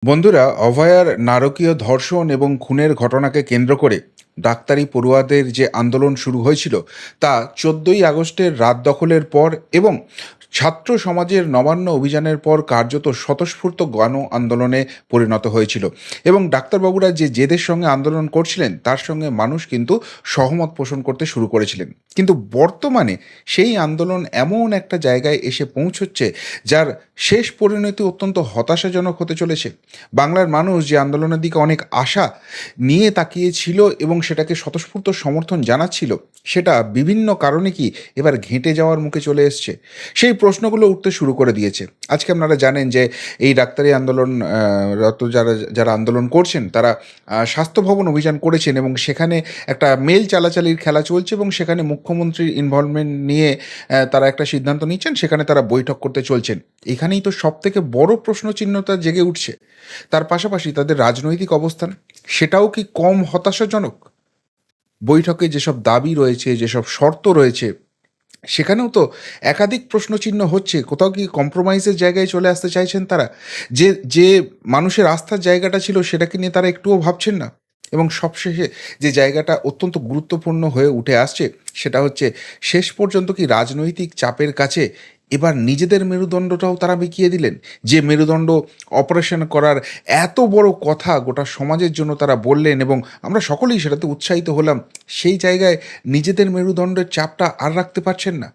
বন্ধুরা, অভয়ার নারকীয় ধর্ষণ এবং খুনের ঘটনাকে কেন্দ্র করে ডাক্তারি পড়ুয়াদের যে আন্দোলন শুরু হয়েছিল তা 14ই আগস্টের রাত দখলের পর এবং ছাত্র সমাজের নবান্ন অভিযানের পর কার্যত স্বতঃস্ফূর্ত গণ আন্দোলনে পরিণত হয়েছিল। এবং ডাক্তারবাবুরা যে জেদের সঙ্গে আন্দোলন করছিলেন তার সঙ্গে মানুষ কিন্তু সহমত পোষণ করতে শুরু করেছিলেন। কিন্তু বর্তমানে সেই আন্দোলন এমন একটা জায়গায় এসে পৌঁছচ্ছে যার শেষ পরিণতি অত্যন্ত হতাশাজনক হতে চলেছে। বাংলার মানুষ যে আন্দোলনের দিকে অনেক আশা নিয়ে তাকিয়েছিল এবং সেটাকে স্বতঃস্ফূর্ত সমর্থন জানাচ্ছিল, সেটা বিভিন্ন কারণে কি এবার ঘেঁটে যাওয়ার মুখে চলে এসছে। সেই প্রশ্নগুলো উঠতে শুরু করে দিয়েছে। আজকে আপনারা জানেন যে এই ডাক্তারি আন্দোলন রত যারা যারা আন্দোলন করছেন তারা স্বাস্থ্য ভবন অভিযান করেছেন এবং সেখানে একটা মেল চালাচালির খেলা চলছে এবং সেখানে মুখ্যমন্ত্রীর ইনভলভমেন্ট নিয়ে তারা একটা সিদ্ধান্ত নিচ্ছেন, সেখানে তারা বৈঠক করতে চলছেন। এখানেই তো সব থেকে বড় প্রশ্নচিহ্নটা জেগে উঠছে। তার পাশাপাশি তাদের রাজনৈতিক অবস্থান, সেটাও কি কম হতাশাজনক? বৈঠকে যেসব দাবি রয়েছে, যেসব শর্ত রয়েছে, সেখানেও তো একাধিক প্রশ্নচিহ্ন হচ্ছে। কোথাও কি কম্প্রোমাইজের জায়গায় চলে আসতে চাইছেন তারা? যে যে মানুষের আস্থার জায়গাটা ছিল সেটাকে নিয়ে তারা একটুও ভাবছেন না। এবং সবশেষে যে জায়গাটা অত্যন্ত গুরুত্বপূর্ণ হয়ে উঠে আসছে সেটা হচ্ছে, শেষ পর্যন্ত কি রাজনৈতিক চাপের কাছে এবার নিজেদের মেরুদণ্ডটাও তারা বিকিয়ে দিলেন? যে মেরুদণ্ড অপারেশন করার এত বড় কথা গোটা সমাজের জন্য তারা বললেন এবং আমরা সকলেই সেটাতে উৎসাহিত হলাম, সেই জায়গায় নিজেদের মেরুদণ্ডের চাপটা আর রাখতে পারছেন না।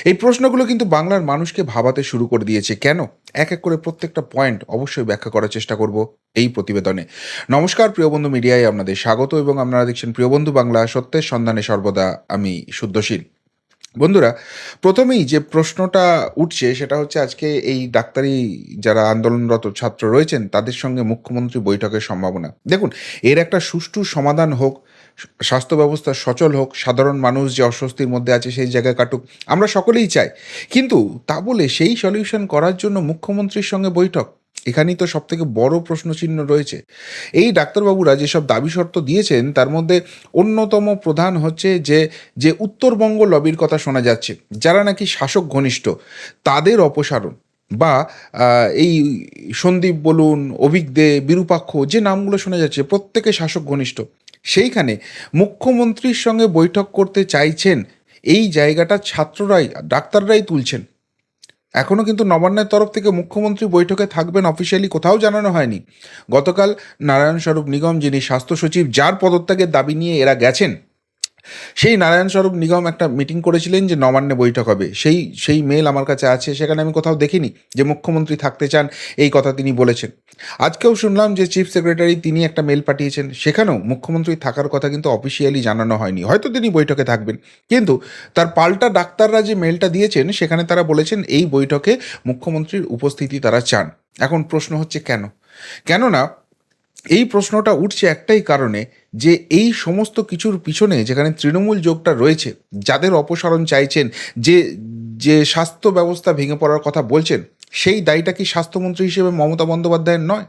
এই প্রশ্নগুলো কিন্তু বাংলার মানুষকে ভাবাতে শুরু করে দিয়েছে। কেন? এক এক করে প্রত্যেকটা পয়েন্ট অবশ্যই ব্যাখ্যা করার চেষ্টা করব এই প্রতিবেদনে। নমস্কার প্রিয় বন্ধু, মিডিয়ায় আপনাদের স্বাগত এবং আপনারা দেখছেন প্রিয় বন্ধু বাংলা, সত্যের সন্ধানে সর্বদা আমি শুদ্ধশীল। বন্ধুরা, প্রথমেই যে প্রশ্নটা উঠছে সেটা হচ্ছে, আজকে এই ডাক্তারি যারা আন্দোলনরত ছাত্র রয়েছেন তাদের সঙ্গে মুখ্যমন্ত্রী বৈঠকের সম্ভাবনা। দেখুন, এর একটা সুষ্ঠু সমাধান হোক, স্বাস্থ্য ব্যবস্থা সচল হোক, সাধারণ মানুষ যে অস্বস্তির মধ্যে আছে সেই জায়গায় কাটুক, আমরা সকলেই চাই। কিন্তু তা বলে সেই সলিউশন করার জন্য মুখ্যমন্ত্রীর সঙ্গে বৈঠক, এখানেই তো সবথেকে বড় প্রশ্নচিহ্ন রয়েছে। এই ডাক্তারবাবুরা যেসব দাবি শর্ত দিয়েছেন তার মধ্যে অন্যতম প্রধান হচ্ছে যে যে উত্তরবঙ্গ লবির কথা শোনা যাচ্ছে, যারা নাকি শাসক ঘনিষ্ঠ, তাদের অপসারণ বা এই সন্দীপ বলুন, অভিক দে, বিরূপাক্ষ, যে নামগুলো শোনা যাচ্ছে প্রত্যেকে শাসক ঘনিষ্ঠ। সেইখানে মুখ্যমন্ত্রীর সঙ্গে বৈঠক করতে চাইছেন, এই জায়গাটা ছাত্ররাই, ডাক্তাররাই তুলছেন। এখনও কিন্তু নবান্নের তরফ থেকে মুখ্যমন্ত্রী বৈঠকে থাকবেন অফিসিয়ালি কোথাও জানানো হয়নি। গতকাল নারায়ণ স্বরূপ নিগম, যিনি স্বাস্থ্য সচিব, যার পদত্যাগের দাবি নিয়ে এরা গেছেন, সেই নারায়ণ স্বরূপ নিগম একটা মিটিং করেছিলেন যে নবান্নে বৈঠক হবে। সেই সেই মেল আমার কাছে আছে, সেখানে আমি কোথাও দেখিনি যে মুখ্যমন্ত্রী থাকতে চান এই কথা তিনি বলেছেন। আজকেও শুনলাম যে চিফ সেক্রেটারি তিনি একটা মেল পাঠিয়েছেন, সেখানেও মুখ্যমন্ত্রী থাকার কথা কিন্তু অফিসিয়ালি জানানো হয়নি। হয়তো তিনি বৈঠকে থাকবেন, কিন্তু তার পাল্টা ডাক্তাররা যে মেলটা দিয়েছেন সেখানে তারা বলেছেন এই বৈঠকে মুখ্যমন্ত্রীর উপস্থিতি তারা চান। এখন প্রশ্ন হচ্ছে কেন? কেননা এই প্রশ্নটা উঠছে একটাই কারণে, যে এই সমস্ত কিছুর পিছনে যেখানে তৃণমূল যোগটা রয়েছে, যাদের অপসারণ চাইছেন, যে যে স্বাস্থ্য ব্যবস্থা ভেঙে পড়ার কথা বলছেন, সেই দায়টা কি স্বাস্থ্যমন্ত্রী হিসেবে মমতা বন্দ্যোপাধ্যায়ের নয়?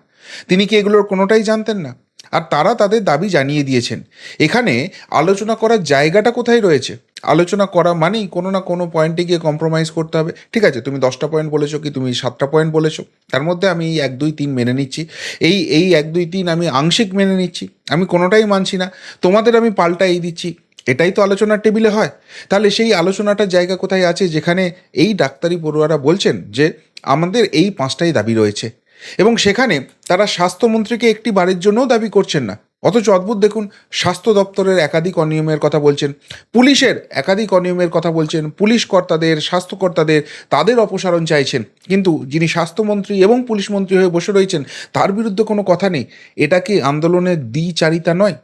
তিনি কি এগুলোর কোনোটাই জানতেন না? আর তারা তাদের দাবি জানিয়ে দিয়েছেন। এখানে আলোচনা করার জায়গাটা কোথায় রয়েছে? আলোচনা করা মানেই কোনো না কোনো পয়েন্টে গিয়ে কম্প্রোমাইজ করতে হবে। ঠিক আছে, তুমি 10টা পয়েন্ট বলেছো, কি তুমি 7টা পয়েন্ট বলেছো, তার মধ্যে আমি এই 1 2 3 মেনে নিচ্ছি। এই 1 2 3 আমি আংশিক মেনে নিচ্ছি, আমি কোনোটাই মানছি না, তোমাদের আমি পাল্টা এই দিচ্ছি। এটাই তো আলোচনার টেবিলে হয়। তাহলে সেই আলোচনাটার জায়গা কোথায় আছে যেখানে এই ডাক্তারি পড়ুয়ারা বলছেন যে আমাদের এই 5টাই দাবি রয়েছে, এবং সেখানে তারা স্বাস্থ্যমন্ত্রীকে একটি বারের জন্যও দাবি করছেন না। অথচ অদ্ভুত দেখুন, স্বাস্থ্য দপ্তরের একাধিক অনিয়মের কথা বলছেন, পুলিশের একাধিক অনিয়মের কথা বলছেন, পুলিশ কর্তাদের, স্বাস্থ্যকর্তাদের, তাদের অপসারণ চাইছেন, কিন্তু যিনি স্বাস্থ্যমন্ত্রী এবং পুলিশ মন্ত্রী হয়ে বসে রয়েছেন তার বিরুদ্ধে কোনো কথা নেই। এটা কি আন্দোলনের দ্বিচারিতা নয়?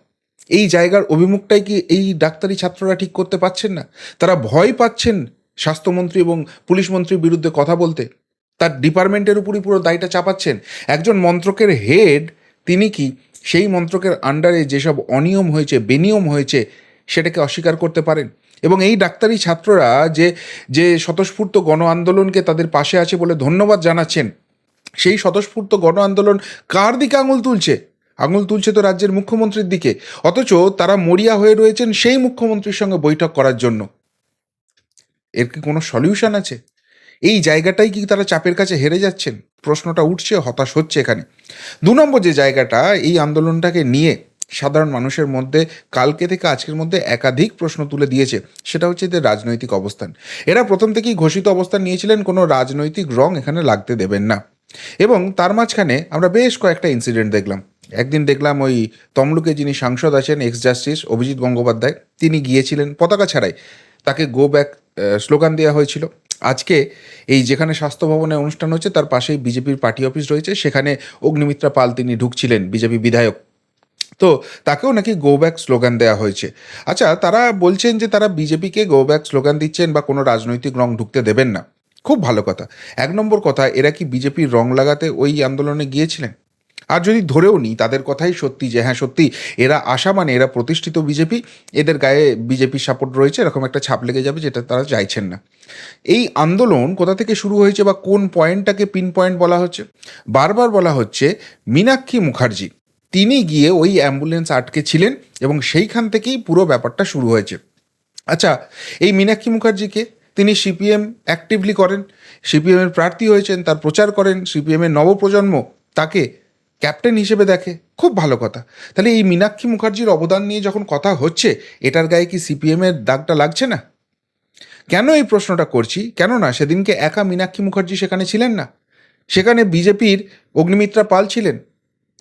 এই জায়গার অভিমুখটাই কি এই ডাক্তারি ছাত্ররা ঠিক করতে পারছেন না? তারা ভয় পাচ্ছেন স্বাস্থ্যমন্ত্রী এবং পুলিশ মন্ত্রীর বিরুদ্ধে কথা বলতে। তার ডিপার্টমেন্টের উপরই পুরো দায়টা চাপাচ্ছেন। একজন মন্ত্রকের হেড, তিনি কি সেই মন্ত্রকের আন্ডারে যেসব অনিয়ম হয়েছে, বেনিয়ম হয়েছে, সেটাকে অস্বীকার করতে পারেন? এবং এই ডাক্তারি ছাত্ররা যে যে স্বতঃস্ফূর্ত গণ আন্দোলনকে তাদের পাশে আছে বলে ধন্যবাদ জানাচ্ছেন, সেই স্বতঃস্ফূর্ত গণ আন্দোলন কার দিকে আঙুল তুলছে? আঙুল তুলছে তো রাজ্যের মুখ্যমন্ত্রীর দিকে। অথচ তারা মরিয়া হয়ে রয়েছেন সেই মুখ্যমন্ত্রীর সঙ্গে বৈঠক করার জন্য। এর কি কোনো সলিউশন আছে? এই জায়গাটাই কি তারা চাপের কাছে হেরে যাচ্ছেন? প্রশ্নটা উঠছে, হতাশ হচ্ছে এখানে। ২ নম্বর যে জায়গাটা এই আন্দোলনটাকে নিয়ে সাধারণ মানুষের মধ্যে কালকে থেকে আজকের মধ্যে একাধিক প্রশ্ন তুলে দিয়েছে, সেটা হচ্ছে এদের রাজনৈতিক অবস্থান। এরা প্রথম থেকেই ঘোষিত অবস্থান নিয়েছিলেন কোনো রাজনৈতিক রং এখানে লাগতে দেবেন না, এবং তার মাঝখানে আমরা বেশ কয়েকটা ইনসিডেন্ট দেখলাম। একদিন দেখলাম ওই তমলুকে যিনি সাংসদ আছেন, এক্স জাস্টিস অভিজিৎ গঙ্গোপাধ্যায়, তিনি গিয়েছিলেন পতাকা ছাড়াই, তাকে গো ব্যাক স্লোগান দেওয়া হয়েছিল। আজকে এই যেখানে স্বাস্থ্য ভবনে অনুষ্ঠান হচ্ছে তার পাশেই বিজেপির পার্টি অফিস রয়েছে, সেখানে অগ্নিমিত্রা পাল তিনি ঢুকছিলেন, বিজেপি বিধায়ক, তো তাকেও নাকি গো ব্যাক স্লোগান দেওয়া হয়েছে। আচ্ছা, তারা বলছেন যে তারা বিজেপিকে গো ব্যাক স্লোগান দিচ্ছেন বা কোনো রাজনৈতিক রং ঢুকতে দেবেন না, খুব ভালো কথা। ১ নম্বর কথা, এরা কি বিজেপির রং লাগাতে ওই আন্দোলনে গিয়েছিলেন? আর যদি ধরেও নিই তাদের কথাই সত্যি, যে হ্যাঁ সত্যি এরা আসা মানে এরা প্রতিষ্ঠিত বিজেপি, এদের গায়ে বিজেপির সাপোর্ট রয়েছে, এরকম একটা ছাপ লেগে যাবে, যেটা তারা চাইছেন না। এই আন্দোলন কোথা থেকে শুরু হয়েছে বা কোন পয়েন্টটাকে পিন পয়েন্ট বলা হচ্ছে? বারবার বলা হচ্ছে মীনাক্ষী মুখার্জি, তিনি গিয়ে ওই অ্যাম্বুলেন্স আটকে ছিলেন এবং সেইখান থেকেই পুরো ব্যাপারটা শুরু হয়েছে। আচ্ছা, এই মীনাক্ষী মুখার্জিকে, তিনি সিপিএম অ্যাক্টিভলি করেন, সিপিএমের প্রার্থী হয়েছেন, তার প্রচার করেন, সিপিএমের নবপ্রজন্ম তাকে ক্যাপ্টেন হিসেবে দেখে, খুব ভালো কথা। তাহলে এই মীনাক্ষী মুখার্জির অবদান নিয়ে যখন কথা হচ্ছে, এটার গায়ে কি সিপিএমের দাগটা লাগছে না? কেন এই প্রশ্নটা করছি? কেননা সেদিনকে একা মীনাক্ষী মুখার্জি সেখানে ছিলেন না, সেখানে বিজেপির অগ্নিমিত্রা পাল ছিলেন,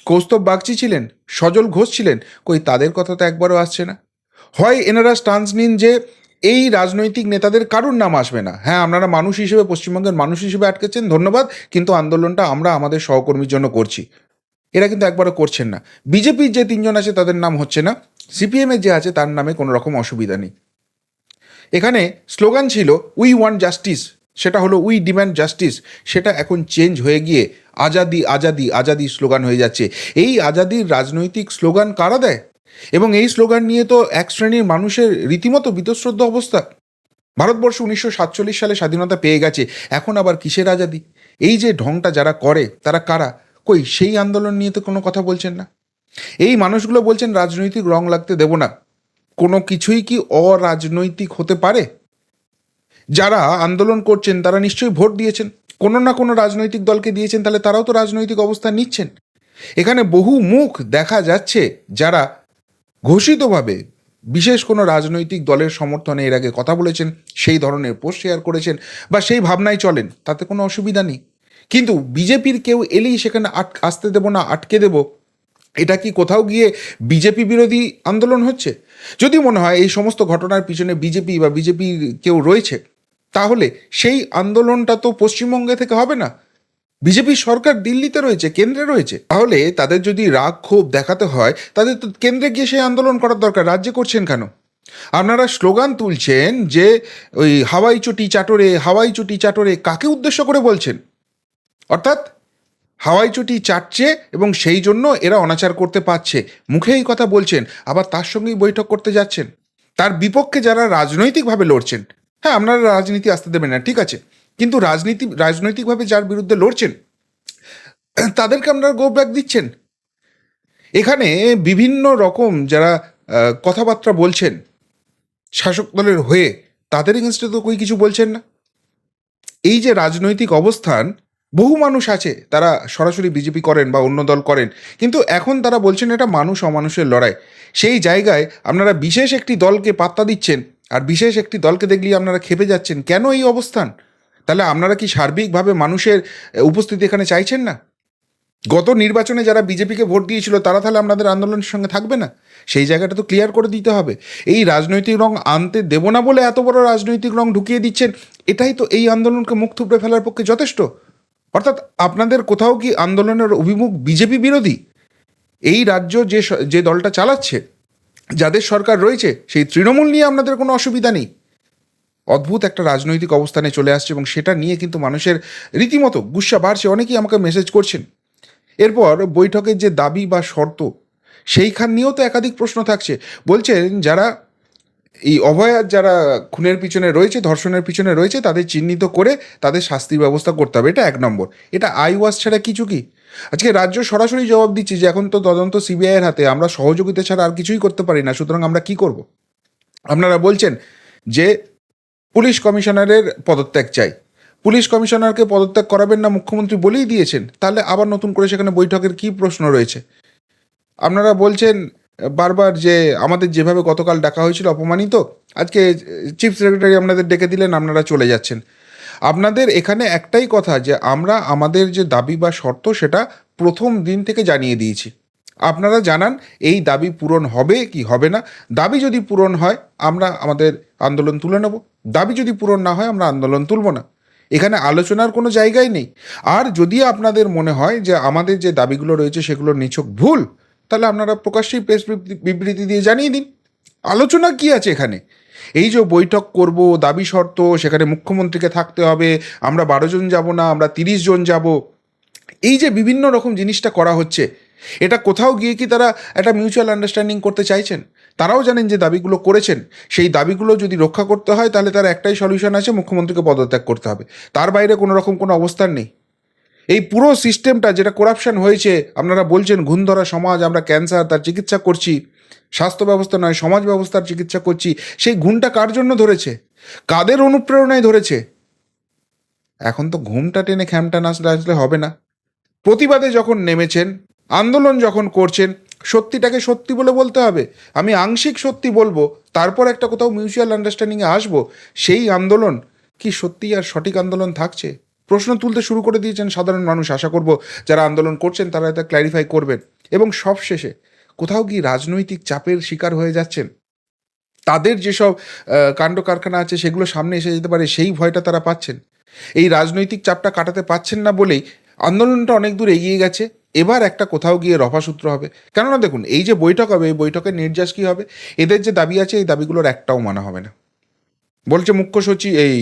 কৌস্তব বাগচি ছিলেন, সজল ঘোষ ছিলেন, কই তাদের কথা তো একবারও আসছে না। হয় এনারা স্টান্স নিন যে এই রাজনৈতিক নেতাদের কারুর নাম আসবে না, হ্যাঁ আপনারা মানুষ হিসেবে, পশ্চিমবঙ্গের মানুষ হিসেবে আটকেছেন, ধন্যবাদ, কিন্তু আন্দোলনটা আমরা আমাদের সহকর্মীর জন্য করছি। এরা কিন্তু একবারও করছেন না। বিজেপির যে ৩ জন আছে তাদের নাম হচ্ছে না, সিপিএমের যে আছে তার নামে কোনো রকম অসুবিধা নেই। এখানে স্লোগান ছিল উই ওয়ান্ট জাস্টিস, সেটা হলো উই ডিম্যান্ড জাস্টিস, সেটা এখন চেঞ্জ হয়ে গিয়ে আজাদি আজাদি আজাদি স্লোগান হয়ে যাচ্ছে। এই আজাদির রাজনৈতিক স্লোগান কারা দেয়? এবং এই স্লোগান নিয়ে তো এক শ্রেণীর মানুষের রীতিমতো বীতশ্রদ্ধ অবস্থা। ভারতবর্ষ ১৯৪৭ সালে স্বাধীনতা পেয়ে গেছে, এখন আবার কিসের আজাদি? এই যে ঢংটা যারা করে তারা কারা? কই সেই আন্দোলন নিয়ে তো কোনো কথা বলছেন না। এই মানুষগুলো বলছেন রাজনৈতিক রং লাগতে দেব না। কোনো কিছুই কি অরাজনৈতিক হতে পারে? যারা আন্দোলন করছেন তারা নিশ্চয়ই ভোট দিয়েছেন, কোনো না কোনো রাজনৈতিক দলকে দিয়েছেন, তাহলে তারাও তো রাজনৈতিক অবস্থান নিচ্ছেন। এখানে বহু মুখ দেখা যাচ্ছে যারা ঘোষিতভাবে বিশেষ কোনো রাজনৈতিক দলের সমর্থনে এর আগে কথা বলেছেন, সেই ধরনের পোস্ট শেয়ার করেছেন বা সেই ভাবনায় চলেন, তাতে কোনো অসুবিধা নেই। কিন্তু বিজেপির কেউ এলেই সেখানে আসতে দেব না, আটকে দেব, এটা কি কোথাও গিয়ে বিজেপি বিরোধী আন্দোলন হচ্ছে? যদি মনে হয় এই সমস্ত ঘটনার পিছনে বিজেপি বা বিজেপির কেউ রয়েছে, তাহলে সেই আন্দোলনটা তো পশ্চিমবঙ্গে থেকে হবে না। বিজেপির সরকার দিল্লিতে রয়েছে, কেন্দ্রে রয়েছে, তাহলে তাদের যদি রাগ ক্ষোভ দেখাতে হয় তাদের তো কেন্দ্রে গিয়ে সেই আন্দোলন করার দরকার, রাজ্যে করছেন কেন? আপনারা স্লোগান তুলছেন যে ওই হাওয়াই চটি চাটরে, হাওয়াই চটি চাটরে, কাকে উদ্দেশ্য করে বলছেন? অর্থাৎ হাওয়াই চটি চাটছে এবং সেই জন্য এরা অনাচার করতে পারছে, মুখে এই কথা বলছেন, আবার তার সঙ্গেই বৈঠক করতে যাচ্ছেন। তার বিপক্ষে যারা রাজনৈতিকভাবে লড়ছেন, হ্যাঁ আপনারা রাজনীতি আসতে দেবেন না, ঠিক আছে, কিন্তু রাজনৈতিকভাবে যার বিরুদ্ধে লড়ছেন তাদেরকে আপনারা গো ব্যাক দিচ্ছেন। এখানে বিভিন্ন রকম যারা কথাবার্তা বলছেন শাসক দলের হয়ে, তাদের এগেনস্টে তো কই কিছু বলছেন না। এই যে রাজনৈতিক অবস্থান, বহু মানুষ আছে তারা সরাসরি বিজেপি করেন বা অন্য দল করেন, কিন্তু এখন তারা বলছেন এটা মানুষ অমানুষের লড়াই। সেই জায়গায় আপনারা বিশেষ একটি দলকে পাত্তা দিচ্ছেন, আর বিশেষ একটি দলকে দেখলেই আপনারা খেপে যাচ্ছেন। কেন এই অবস্থান? তাহলে আপনারা কি সার্বিকভাবে মানুষের উপস্থিতি এখানে চাইছেন না? গত নির্বাচনে যারা বিজেপিকে ভোট দিয়েছিল তারা তাহলে আপনাদের আন্দোলনের সঙ্গে থাকবে না? সেই জায়গাটা তো ক্লিয়ার করে দিতে হবে। এই রাজনৈতিক রং আনতে দেব না বলে এত বড় রাজনৈতিক রং ঢুকিয়ে দিচ্ছেন, এটাই তো এই আন্দোলনকে মুখ থুবড়ে ফেলার পক্ষে যথেষ্ট। অর্থাৎ আপনাদের কোথাও কি আন্দোলনের অভিমুখ বিজেপি বিরোধী? এই রাজ্য যে দলটা চালাচ্ছে, যাদের সরকার রয়েছে, সেই তৃণমূল নিয়ে আপনাদের কোনো অসুবিধা নেই। অদ্ভুত একটা রাজনৈতিক অবস্থানে চলে আসছে এবং সেটা নিয়ে কিন্তু মানুষের রীতিমতো গুস্সা বাড়ছে, অনেকেই আমাকে মেসেজ করছেন। এরপর বৈঠকের যে দাবি বা শর্ত, সেইখান নিয়েও তো একাধিক প্রশ্ন থাকছে। বলছেন যারা এই অভয়ার যারা খুনের পিছনে রয়েছে, ধর্ষণের পিছনে রয়েছে, তাদের চিহ্নিত করে তাদের শাস্তির ব্যবস্থা করতে হবে, এটা ১ নম্বর। এটা আইওয়াস ছাড়া কিছু কি? আজকে রাজ্য সরাসরি জবাব দিচ্ছে যে এখন তো তদন্ত সিবিআইয়ের হাতে, আমরা সহযোগিতা ছাড়া আর কিছুই করতে পারি না, সুতরাং আমরা কি করব? আপনারা বলছেন যে পুলিশ কমিশনারের পদত্যাগ চাই, পুলিশ কমিশনারকে পদত্যাগ করাবেন না মুখ্যমন্ত্রী বলেই দিয়েছেন, তাহলে আবার নতুন করে সেখানে বৈঠকের কি প্রশ্ন রয়েছে? আপনারা বলছেন বারবার যে আমাদের যেভাবে গতকাল ডাকা হয়েছিল অপমানিত, আজকে চিফ সেক্রেটারি আপনাদের ডেকে দিলেন, আপনারা চলে যাচ্ছেন। আপনাদের এখানে একটাই কথা যে আমরা আমাদের যে দাবি বা শর্ত সেটা প্রথম দিন থেকে জানিয়ে দিয়েছি। আপনারা জানান এই দাবি পূরণ হবে কি হবে না। দাবি যদি পূরণ হয় আমরা আমাদের আন্দোলন তুলে নেব, দাবি যদি পূরণ না হয় আমরা আন্দোলন তুলব না। এখানে আলোচনার কোনো জায়গাই নেই। আর যদি আপনাদের মনে হয় যে আমাদের যে দাবিগুলো রয়েছে সেগুলো নিছক ভুল, তাহলে আপনারা প্রকাশ্যেই প্রেস বিবৃতি দিয়ে জানিয়ে দিন। আলোচনা কি আছে এখানে? এই যে বৈঠক করব, দাবি শর্ত, সেখানে মুখ্যমন্ত্রীকে থাকতে হবে, আমরা 12 জন যাব না, আমরা 30 জন যাব, এই যে বিভিন্ন রকম জিনিসটা করা হচ্ছে, এটা কোথাও গিয়ে কি তারা একটা মিউচুয়াল আন্ডারস্ট্যান্ডিং করতে চাইছেন? তারাও জানেন যে দাবিগুলো করেছেন, সেই দাবিগুলো যদি রক্ষা করতে হয় তাহলে তার একটাই সলিউশন আছে, মুখ্যমন্ত্রীকে পদত্যাগ করতে হবে। তার বাইরে কোনো রকম কোনো অবস্থান নেই। এই পুরো সিস্টেমটা যেটা করাপশন হয়েছে, আপনারা বলছেন ঘুণ ধরা সমাজ, আমরা ক্যান্সার তার চিকিৎসা করছি, স্বাস্থ্য ব্যবস্থা নয় সমাজ ব্যবস্থার চিকিৎসা করছি, সেই ঘুণটা কার জন্য ধরেছে? কাদের অনুপ্রেরণায় ধরেছে? এখন তো ঘুমটা টেনে খ্যামটা নাচলে আসলে হবে না। প্রতিবাদে যখন নেমেছেন, আন্দোলন যখন করছেন, সত্যিটাকে সত্যি বলে বলতে হবে। আমি আংশিক সত্যি বলবো, তারপর একটা কোথাও মিউচুয়াল আন্ডারস্ট্যান্ডিংয়ে আসবো, সেই আন্দোলন কি সত্যি আর সঠিক আন্দোলন থাকছে? প্রশ্ন তুলতে শুরু করে দিয়েছেন সাধারণ মানুষ। আশা করব যারা আন্দোলন করছেন তারা এটা ক্ল্যারিফাই করবেন। এবং সবশেষে কোথাও কি রাজনৈতিক চাপের শিকার হয়ে যাচ্ছেন? তাদের যেসব কাণ্ড কারখানা আছে সেগুলো সামনে এসে যেতে পারে, সেই ভয়টা তারা পাচ্ছেন। এই রাজনৈতিক চাপটা কাটাতে পারছেন না বলেই আন্দোলনটা অনেক দূর এগিয়ে গেছে। এবার একটা কোথাও গিয়ে রফাসূত্র হবে। কেননা দেখুন, এই যে বৈঠক হবে, এই বৈঠকের নির্যাস কী হবে? এদের যে দাবি আছে এই দাবিগুলোর একটাও মানা হবে না। বলছে মুখ্য সচিব, এই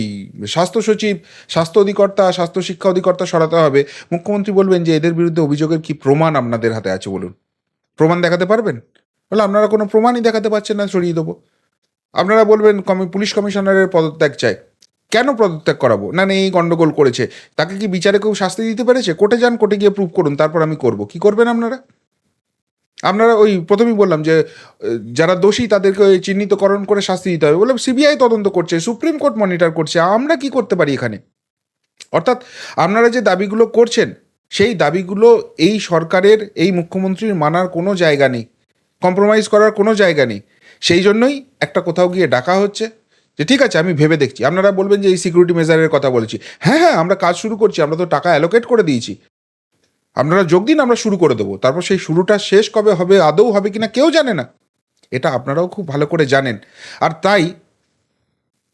স্বাস্থ্য সচিব, স্বাস্থ্য অধিকর্তা, স্বাস্থ্য শিক্ষা অধিকর্তা সরাতে হবে। মুখ্যমন্ত্রী বলবেন যে এদের বিরুদ্ধে অভিযোগের কি প্রমাণ আপনাদের হাতে আছে বলুন, প্রমাণ দেখাতে পারবেন? বলে আপনারা কোনো প্রমাণই দেখাতে পারছেন না, সরিয়ে দেবো। আপনারা বলবেন পুলিশ কমিশনারের পদত্যাগ চাই। কেন পদত্যাগ করাবো? না না, এই গন্ডগোল করেছে, তাকে কি বিচারে কেউ শাস্তি দিতে পেরেছে? কোর্টে যান, কোর্টে গিয়ে প্রুভ করুন, তারপর আমি করব। কি করবেন আপনারা? আপনারা ওই প্রথমেই বললাম যে যারা দোষী তাদেরকে ওই চিহ্নিতকরণ করে শাস্তি দিতে হবে। বললাম সিবিআই তদন্ত করছে, সুপ্রিম কোর্ট মনিটর করছে, আমরা কি করতে পারি এখানে? অর্থাৎ আপনারা যে দাবিগুলো করছেন সেই দাবিগুলো এই সরকারের, এই মুখ্যমন্ত্রীর মানার কোনো জায়গা নেই, কম্প্রোমাইজ করার কোনো জায়গা নেই। সেই জন্যই একটা কোথাও গিয়ে ডাকা হচ্ছে যে ঠিক আছে আমি ভেবে দেখছি। আপনারা বলবেন যে এই সিকিউরিটি মেজারের কথা বলেছি, হ্যাঁ হ্যাঁ আমরা কাজ শুরু করছি, আমরা তো টাকা অ্যালোকেট করে দিয়েছি, আপনারা যোগ দিন, আমরা শুরু করে দেবো। তারপর সেই শুরুটা শেষ কবে হবে, আদৌ হবে কিনা কেউ জানে না, এটা আপনারাও খুব ভালো করে জানেন। আর তাই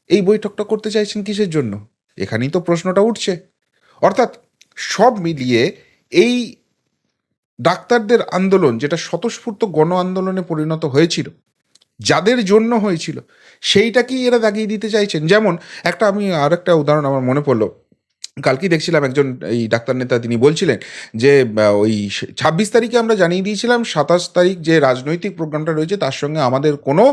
এই বৈঠকটা করতে চাইছেন কিসের জন্য? এখানেই তো প্রশ্নটা উঠছে। অর্থাৎ সব মিলিয়ে এই ডাক্তারদের আন্দোলন, যেটা স্বতঃস্ফূর্ত গণ আন্দোলনে পরিণত হয়েছিল, যাদের জন্য হয়েছিল, সেইটাকেই এরা দাগিয়ে দিতে চাইছেন। যেমন একটা, আমি আর একটা উদাহরণ আমার মনে পড়লো, কালকেই দেখছিলাম একজন এই ডাক্তার নেতা, তিনি বলছিলেন যে ওই 26 তারিখে আমরা জানিয়ে দিয়েছিলাম 27 তারিখ যে রাজনৈতিক প্রোগ্রামটা রয়েছে তার সঙ্গে আমাদের কোনো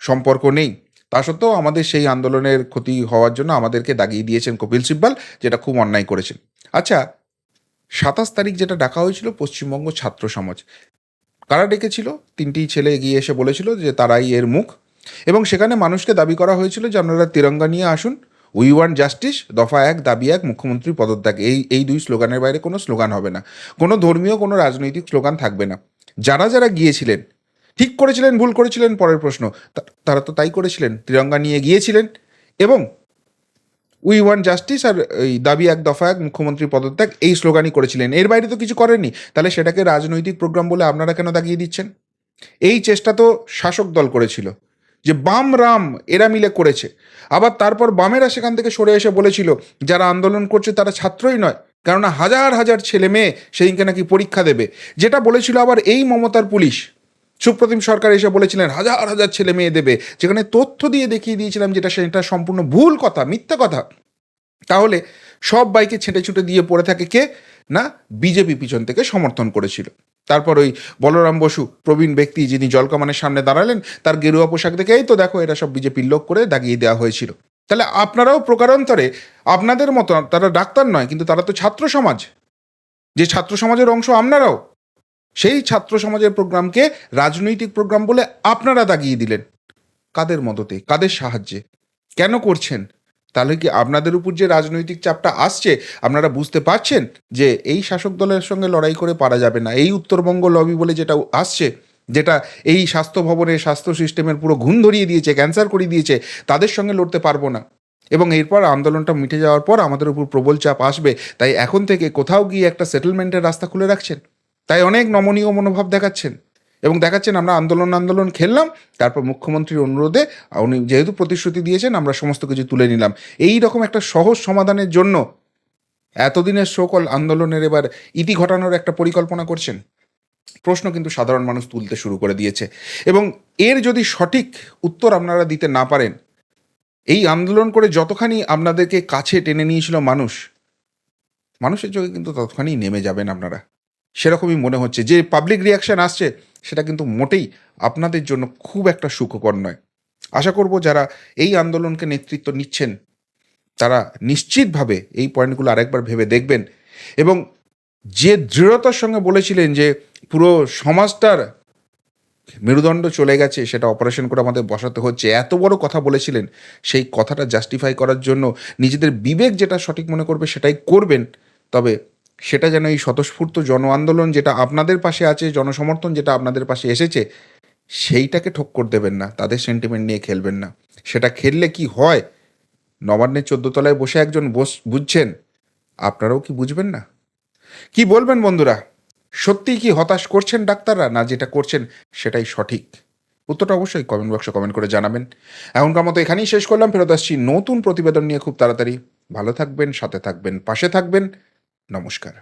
সম্পর্ক নেই। তা সত্ত্বেও আমাদের সেই আন্দোলনের ক্ষতি হওয়ার জন্য আমাদেরকে দাগিয়ে দিয়েছেন কপিল সিব্বাল, যেটা খুব অন্যায় করেছেন। আচ্ছা, 27 তারিখ যেটা ডাকা হয়েছিল পশ্চিমবঙ্গ ছাত্র সমাজ, কারা ডেকেছিল? 3টি ছেলে এগিয়ে এসে বলেছিল যে তারাই এর মুখ, এবং সেখানে মানুষকে দাবি করা হয়েছিল যে আপনারা তিরঙ্গা নিয়ে আসুন, উই ওয়ান্ট জাস্টিস, দফা 1 দাবি 1, মুখ্যমন্ত্রী পদত্যাগ। এই 2 স্লোগানের বাইরে কোনো স্লোগান হবে না, কোনো ধর্মীয় কোনো রাজনৈতিক স্লোগান থাকবে না। যারা যারা গিয়েছিলেন, ঠিক করেছিলেন ভুল করেছিলেন পরের প্রশ্ন, তারা তো তাই করেছিলেন, তিরঙ্গা নিয়ে গিয়েছিলেন এবং উই ওয়ান্ট জাস্টিস আর এই দাবি 1 দফা 1 মুখ্যমন্ত্রী পদত্যাগ, এই স্লোগানই করেছিলেন। এর বাইরে তো কিছু করেননি। তাহলে সেটাকে রাজনৈতিক প্রোগ্রাম বলে আপনারা কেন দাগিয়ে দিচ্ছেন? এই চেষ্টা তো শাসক দল করেছিল, যে বাম রাম এরা মিলে করেছে। আবার তারপর বামেরা সেখান থেকে সরে এসে বলেছিল যারা আন্দোলন করছে তারা ছাত্রই নয়, কেননা হাজার হাজার ছেলে মেয়ে সেদিনকে নাকি পরীক্ষা দেবে। যেটা বলেছিল আবার এই মমতার পুলিশ সুপ্রতিম সরকার এসে বলেছিলেন হাজার হাজার ছেলে মেয়ে দেবে, যেখানে তথ্য দিয়ে দেখিয়ে দিয়েছিলাম যেটা সেটা সম্পূর্ণ ভুল কথা, মিথ্যা কথা। তাহলে সব বাইকে ছেঁটে ছুটে দিয়ে পড়ে থাকে কে? না, বিজেপি পিছন থেকে সমর্থন করেছিল। তারপর ওই বলরাম বসু, প্রবীণ ব্যক্তি, যিনি জলকামানের সামনে দাঁড়ালেন, তার গেরুয়া পোশাক দেখে এই তো দেখো এরা সব বিজেপির লোক করে দাগিয়ে দেওয়া হয়েছিল। তাহলে আপনারাও প্রকারান্তরে, আপনাদের মতো, তারা ডাক্তার নয় কিন্তু তারা তো ছাত্র সমাজ, যে ছাত্র সমাজের অংশ আপনারাও, সেই ছাত্র সমাজের প্রোগ্রামকে রাজনৈতিক প্রোগ্রাম বলে আপনারা দাগিয়ে দিলেন। কাদের মদতে, কাদের সাহায্যে, কেন করছেন? তাহলে কি আপনাদের উপর যে রাজনৈতিক চাপটা আসছে, আপনারা বুঝতে পারছেন যে এই শাসক দলের সঙ্গে লড়াই করে পারা যাবে না? এই উত্তরবঙ্গ লবি বলে যেটা আসছে, যেটা এই স্বাস্থ্য ভবনের স্বাস্থ্য সিস্টেমের পুরো ঘুণ ধরিয়ে দিয়েছে, ক্যান্সার করে দিয়েছে, তাদের সঙ্গে লড়তে পারবো না। এবং এরপর আন্দোলনটা মিটে যাওয়ার পর আমাদের উপর প্রবল চাপ আসবে, তাই এখন থেকে কোথাও গিয়ে একটা সেটেলমেন্টের রাস্তা খুলে রাখছেন। তাই অনেক নমনীয় মনোভাব দেখাচ্ছেন এবং দেখাচ্ছেন আমরা আন্দোলন আন্দোলন খেললাম, তারপর মুখ্যমন্ত্রীর অনুরোধে উনি যেহেতু প্রতিশ্রুতি দিয়েছেন আমরা সমস্ত কিছু তুলে নিলাম। এই রকম একটা সহজ সমাধানের জন্য এতদিনের সকল আন্দোলনের এবার ইতি ঘটানোর একটা পরিকল্পনা করছেন। প্রশ্ন কিন্তু সাধারণ মানুষ তুলতে শুরু করে দিয়েছে এবং এর যদি সঠিক উত্তর আপনারা দিতে না পারেন, এই আন্দোলন করে যতখানি আপনাদেরকে কাছে টেনে নিয়েছিল মানুষ, মানুষের চোখে কিন্তু ততখানি নেমে যাবেন আপনারা। সেরকমই মনে হচ্ছে যে পাবলিক রিয়াকশন আসছে, সেটা কিন্তু মোটেই আপনাদের জন্য খুব একটা সুখকর নয়। আশা করব যারা এই আন্দোলনকে নেতৃত্ব নিচ্ছেন তারা নিশ্চিতভাবে এই পয়েন্টগুলো আরেকবার ভেবে দেখবেন এবং যে দৃঢ়তার সঙ্গে বলেছিলেন যে পুরো সমাজটার মেরুদণ্ড চলে গেছে, সেটা অপারেশন করে আমাদের বসাতে হচ্ছে, এত বড় কথা বলেছিলেন, সেই কথাটা জাস্টিফাই করার জন্য নিজেদের বিবেক যেটা সঠিক মনে করবে সেটাই করবেন। তবে সেটা যেন এই স্বতঃস্ফূর্ত জন আন্দোলন যেটা আপনাদের পাশে আছে, জনসমর্থন যেটা আপনাদের পাশে এসেছে, সেইটাকে ঠক্কর দেবেন না, তাদের সেন্টিমেন্ট নিয়ে খেলবেন না। সেটা খেললে কি হয়, নবান্নের 14 তলায় বসে একজন বুঝছেন, আপনারাও কি বুঝবেন না? কি বলবেন বন্ধুরা? সত্যিই কি হতাশ করছেন ডাক্তাররা, না যেটা করছেন সেটাই সঠিক? উত্তরটা অবশ্যই কমেন্ট বক্সে কমেন্ট করে জানাবেন। এখনকার মতো এখানেই শেষ করলাম, ফেরত আসছি নতুন প্রতিবেদন নিয়ে খুব তাড়াতাড়ি। ভালো থাকবেন, সাথে থাকবেন, পাশে থাকবেন। নমস্কার।